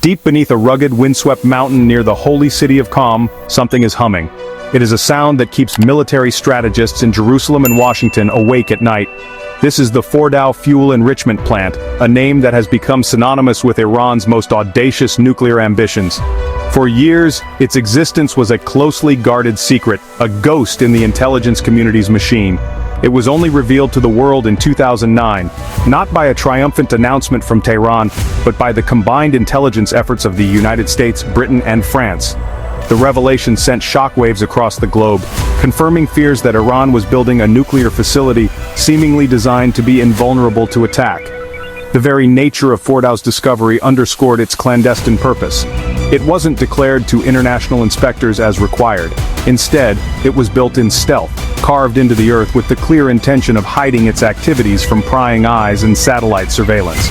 Deep beneath a rugged, windswept mountain near the holy city of Qom, something is humming. It is a sound that keeps military strategists in Jerusalem and Washington awake at night. This is the Fordow fuel enrichment plant, a name that has become synonymous with Iran's most audacious nuclear ambitions. For years, its existence was a closely guarded secret, a ghost in the intelligence community's machine. It was only revealed to the world in 2009, not by a triumphant announcement from Tehran, but by the combined intelligence efforts of the United States, Britain, and France. The revelation sent shockwaves across the globe, confirming fears that Iran was building a nuclear facility seemingly designed to be invulnerable to attack. The very nature of Fordow's discovery underscored its clandestine purpose. It wasn't declared to international inspectors as required. Instead, it was built in stealth, carved into the earth with the clear intention of hiding its activities from prying eyes and satellite surveillance.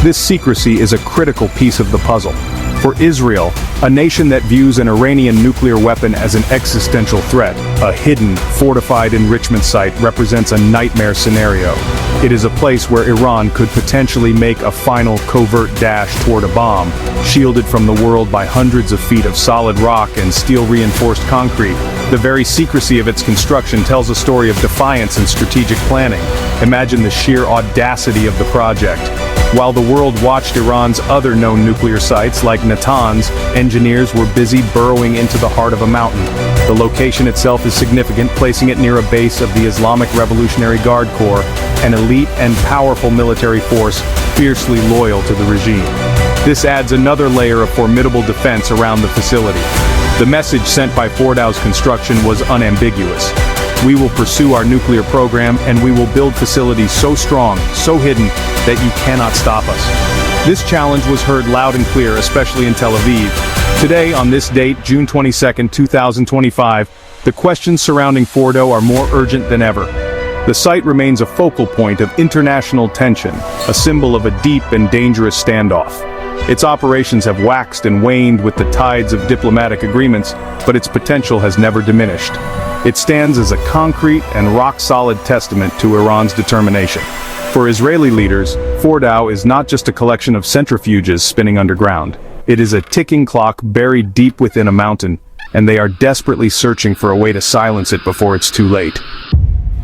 This secrecy is a critical piece of the puzzle. For Israel, a nation that views an Iranian nuclear weapon as an existential threat, a hidden, fortified enrichment site represents a nightmare scenario. It is a place where Iran could potentially make a final covert dash toward a bomb, shielded from the world by hundreds of feet of solid rock and steel-reinforced concrete. The very secrecy of its construction tells a story of defiance and strategic planning. Imagine the sheer audacity of the project. While the world watched Iran's other known nuclear sites like Natanz, engineers were busy burrowing into the heart of a mountain. The location itself is significant, placing it near a base of the Islamic Revolutionary Guard Corps, an elite and powerful military force fiercely loyal to the regime. This adds another layer of formidable defense around the facility. The message sent by Fordow's construction was unambiguous. We will pursue our nuclear program, and we will build facilities so strong, so hidden, that you cannot stop us. This challenge was heard loud and clear, especially in Tel Aviv. Today, on this date, June 22, 2025, the questions surrounding Fordow are more urgent than ever. The site remains a focal point of international tension, a symbol of a deep and dangerous standoff. Its operations have waxed and waned with the tides of diplomatic agreements, but its potential has never diminished. It stands as a concrete and rock-solid testament to Iran's determination. For Israeli leaders, Fordow is not just a collection of centrifuges spinning underground. It is a ticking clock buried deep within a mountain, and they are desperately searching for a way to silence it before it's too late.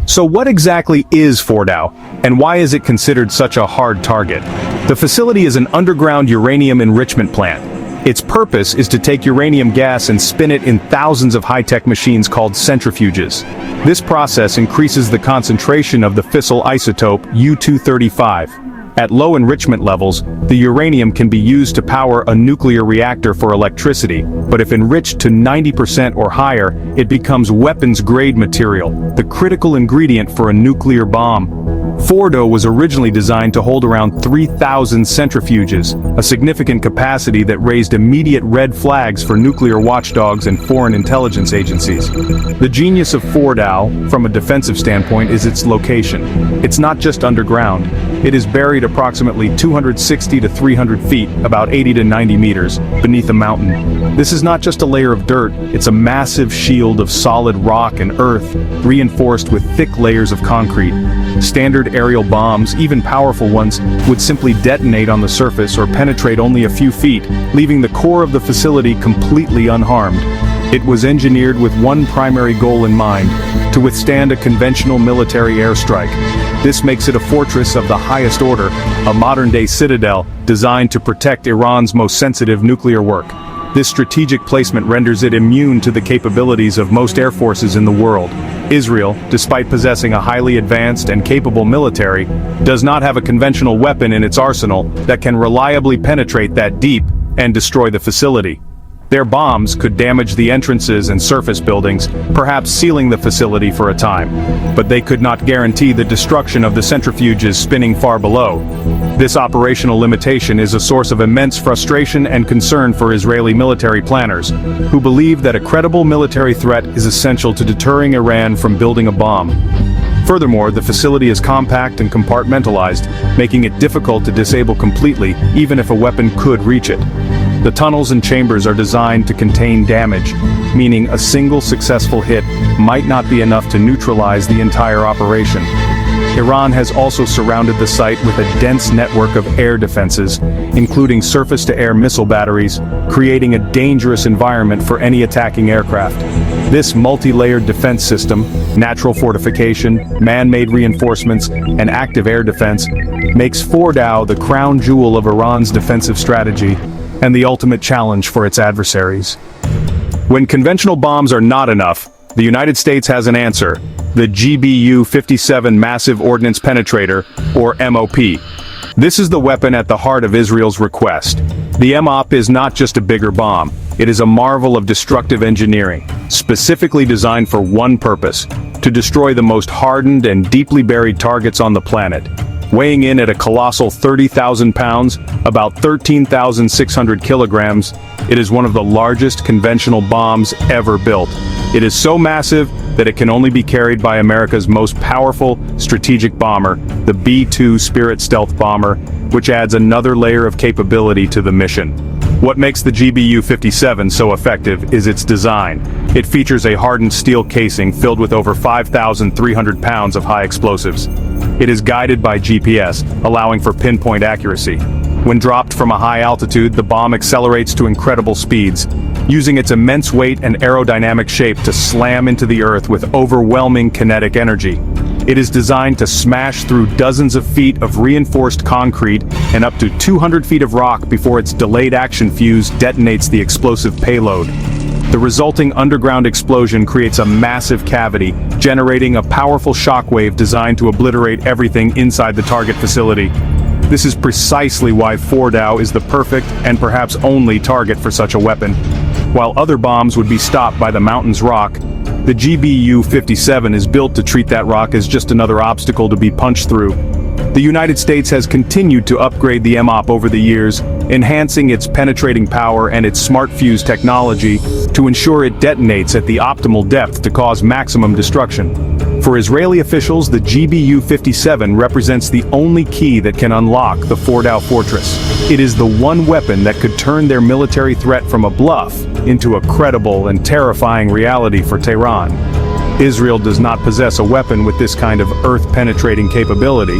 So what exactly is Fordow, and why is it considered such a hard target? The facility is an underground uranium enrichment plant. Its purpose is to take uranium gas and spin it in thousands of high-tech machines called centrifuges. This process increases the concentration of the fissile isotope U-235. At low enrichment levels, the uranium can be used to power a nuclear reactor for electricity, but if enriched to 90% or higher, it becomes weapons-grade material, the critical ingredient for a nuclear bomb. Fordow was originally designed to hold around 3,000 centrifuges, a significant capacity that raised immediate red flags for nuclear watchdogs and foreign intelligence agencies. The genius of Fordow, from a defensive standpoint, is its location. It's not just underground. It is buried approximately 260 to 300 feet, about 80 to 90 meters, beneath a mountain. This is not just a layer of dirt, it's a massive shield of solid rock and earth, reinforced with thick layers of concrete. Standard aerial bombs, even powerful ones, would simply detonate on the surface or penetrate only a few feet, leaving the core of the facility completely unharmed. It was engineered with one primary goal in mind: to withstand a conventional military airstrike. This makes it a fortress of the highest order, a modern-day citadel designed to protect Iran's most sensitive nuclear work. This strategic placement renders it immune to the capabilities of most air forces in the world. Israel, despite possessing a highly advanced and capable military, does not have a conventional weapon in its arsenal that can reliably penetrate that deep and destroy the facility. Their bombs could damage the entrances and surface buildings, perhaps sealing the facility for a time. But they could not guarantee the destruction of the centrifuges spinning far below. This operational limitation is a source of immense frustration and concern for Israeli military planners, who believe that a credible military threat is essential to deterring Iran from building a bomb. Furthermore, the facility is compact and compartmentalized, making it difficult to disable completely, even if a weapon could reach it. The tunnels and chambers are designed to contain damage, meaning a single successful hit might not be enough to neutralize the entire operation. Iran has also surrounded the site with a dense network of air defenses, including surface-to-air missile batteries, creating a dangerous environment for any attacking aircraft. This multi-layered defense system, natural fortification, man-made reinforcements, and active air defense, makes Fordow the crown jewel of Iran's defensive strategy and the ultimate challenge for its adversaries. When conventional bombs are not enough, the United States has an answer: the GBU-57 Massive Ordnance Penetrator, or MOP. This is the weapon at the heart of Israel's request. The MOP is not just a bigger bomb, it is a marvel of destructive engineering, specifically designed for one purpose: to destroy the most hardened and deeply buried targets on the planet. Weighing in at a colossal 30,000 pounds, about 13,600 kilograms, it is one of the largest conventional bombs ever built. It is so massive that it can only be carried by America's most powerful strategic bomber, the B-2 Spirit stealth bomber, which adds another layer of capability to the mission. What makes the GBU-57 so effective is its design. It features a hardened steel casing filled with over 5,300 pounds of high explosives. It is guided by GPS, allowing for pinpoint accuracy. When dropped from a high altitude, the bomb accelerates to incredible speeds, using its immense weight and aerodynamic shape to slam into the earth with overwhelming kinetic energy. It is designed to smash through dozens of feet of reinforced concrete and up to 200 feet of rock before its delayed action fuse detonates the explosive payload. The resulting underground explosion creates a massive cavity, generating a powerful shockwave designed to obliterate everything inside the target facility. This is precisely why Fordow is the perfect and perhaps only target for such a weapon. While other bombs would be stopped by the mountain's rock, the GBU-57 is built to treat that rock as just another obstacle to be punched through. The United States has continued to upgrade the MOP over the years, enhancing its penetrating power and its smart fuse technology to ensure it detonates at the optimal depth to cause maximum destruction. For Israeli officials, the GBU-57 represents the only key that can unlock the Fordow fortress. It is the one weapon that could turn their military threat from a bluff into a credible and terrifying reality for Tehran. Israel does not possess a weapon with this kind of earth-penetrating capability,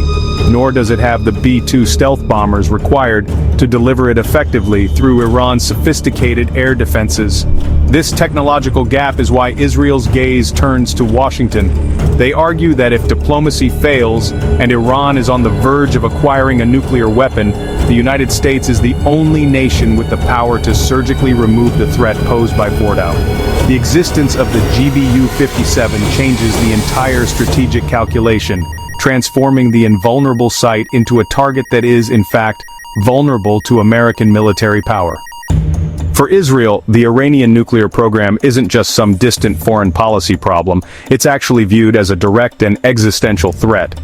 nor does it have the B-2 stealth bombers required to deliver it effectively through Iran's sophisticated air defenses. This technological gap is why Israel's gaze turns to Washington. They argue that if diplomacy fails and Iran is on the verge of acquiring a nuclear weapon, the United States is the only nation with the power to surgically remove the threat posed by Fordow. The existence of the GBU-57 changes the entire strategic calculation, transforming the invulnerable site into a target that is, in fact, vulnerable to American military power. For Israel, the Iranian nuclear program isn't just some distant foreign policy problem, it's actually viewed as a direct and existential threat.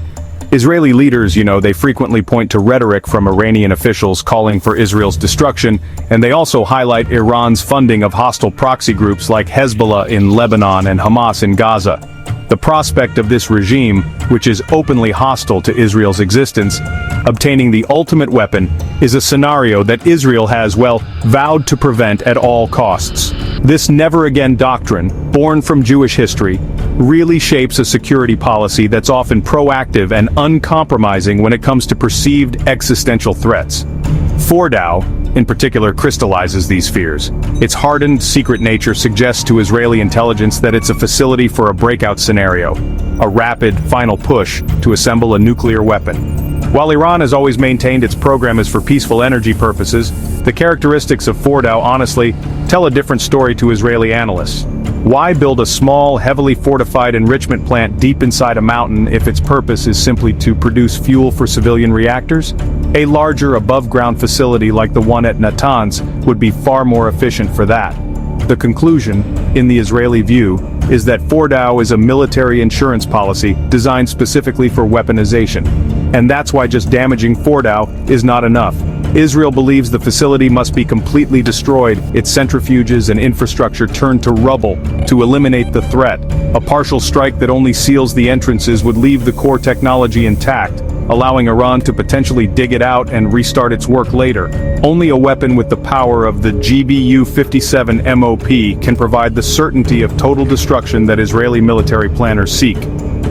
Israeli leaders, they frequently point to rhetoric from Iranian officials calling for Israel's destruction, and they also highlight Iran's funding of hostile proxy groups like Hezbollah in Lebanon and Hamas in Gaza. The prospect of this regime, which is openly hostile to Israel's existence, obtaining the ultimate weapon, is a scenario that Israel has, vowed to prevent at all costs. This never-again doctrine, born from Jewish history, really shapes a security policy that's often proactive and uncompromising when it comes to perceived existential threats. Fordow, in particular, crystallizes these fears. Its hardened, secret nature suggests to Israeli intelligence that it's a facility for a breakout scenario, a rapid, final push to assemble a nuclear weapon. While Iran has always maintained its program is for peaceful energy purposes, the characteristics of Fordow honestly tell a different story to Israeli analysts. Why build a small, heavily fortified enrichment plant deep inside a mountain if its purpose is simply to produce fuel for civilian reactors? A larger above-ground facility like the one at Natanz would be far more efficient for that. The conclusion, in the Israeli view, is that Fordow is a military insurance policy designed specifically for weaponization. And that's why just damaging Fordow is not enough. Israel believes the facility must be completely destroyed, its centrifuges and infrastructure turned to rubble to eliminate the threat. A partial strike that only seals the entrances would leave the core technology intact, allowing Iran to potentially dig it out and restart its work later. Only a weapon with the power of the GBU-57 MOP can provide the certainty of total destruction that Israeli military planners seek.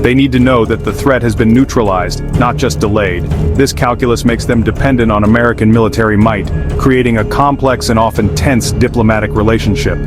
They need to know that the threat has been neutralized, not just delayed. This calculus makes them dependent on American military might, creating a complex and often tense diplomatic relationship.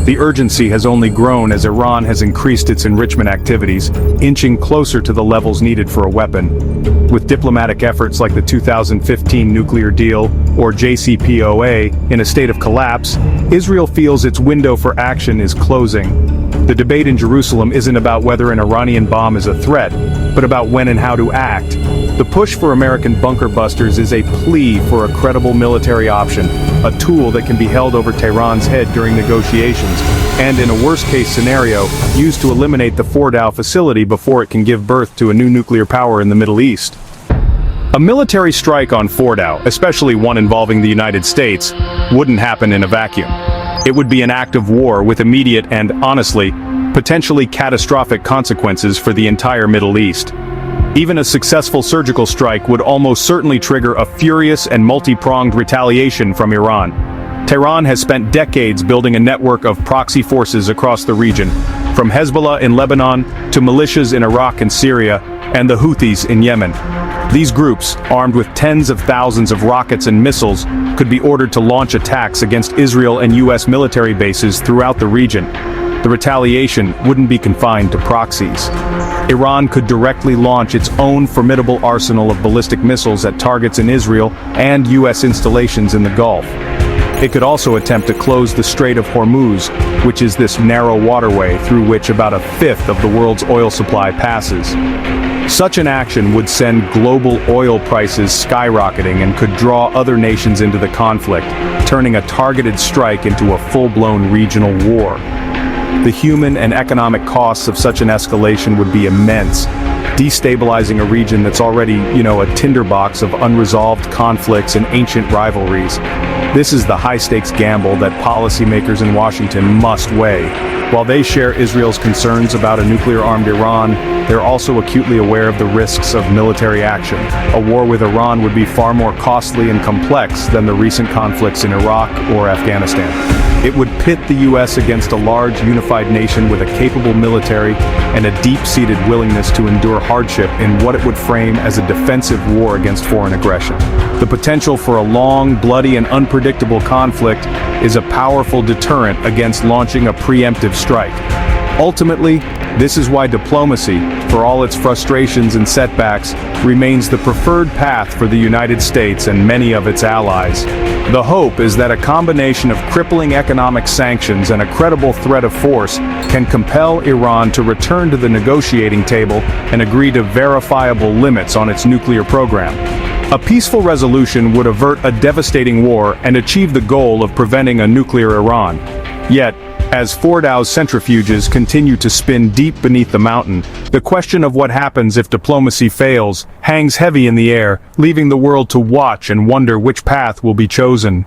The urgency has only grown as Iran has increased its enrichment activities, inching closer to the levels needed for a weapon. With diplomatic efforts like the 2015 nuclear deal, or JCPOA, in a state of collapse, Israel feels its window for action is closing. The debate in Jerusalem isn't about whether an Iranian bomb is a threat, but about when and how to act. The push for American bunker busters is a plea for a credible military option, a tool that can be held over Tehran's head during negotiations, and in a worst-case scenario, used to eliminate the Fordow facility before it can give birth to a new nuclear power in the Middle East. A military strike on Fordow, especially one involving the United States, wouldn't happen in a vacuum. It would be an act of war with immediate and, honestly, potentially catastrophic consequences for the entire Middle East. Even a successful surgical strike would almost certainly trigger a furious and multi-pronged retaliation from Iran. Tehran has spent decades building a network of proxy forces across the region, from Hezbollah in Lebanon to militias in Iraq and Syria, and the Houthis in Yemen. These groups, armed with tens of thousands of rockets and missiles, could be ordered to launch attacks against Israel and U.S. military bases throughout the region. The retaliation wouldn't be confined to proxies. Iran could directly launch its own formidable arsenal of ballistic missiles at targets in Israel and U.S. installations in the Gulf. It could also attempt to close the Strait of Hormuz, which is this narrow waterway through which about a fifth of the world's oil supply passes. Such an action would send global oil prices skyrocketing and could draw other nations into the conflict, turning a targeted strike into a full-blown regional war. The human and economic costs of such an escalation would be immense, destabilizing a region that's already, a tinderbox of unresolved conflicts and ancient rivalries. This is the high-stakes gamble that policymakers in Washington must weigh. While they share Israel's concerns about a nuclear-armed Iran, they're also acutely aware of the risks of military action. A war with Iran would be far more costly and complex than the recent conflicts in Iraq or Afghanistan. It would pit the U.S. against a large, unified nation with a capable military and a deep-seated willingness to endure hardship in what it would frame as a defensive war against foreign aggression. The potential for a long, bloody, and unpredictable conflict is a powerful deterrent against launching a preemptive strike. Ultimately, this is why diplomacy, for all its frustrations and setbacks, remains the preferred path for the United States and many of its allies. The hope is that a combination of crippling economic sanctions and a credible threat of force can compel Iran to return to the negotiating table and agree to verifiable limits on its nuclear program. A peaceful resolution would avert a devastating war and achieve the goal of preventing a nuclear Iran. Yet, as Fordow's centrifuges continue to spin deep beneath the mountain, the question of what happens if diplomacy fails hangs heavy in the air, leaving the world to watch and wonder which path will be chosen.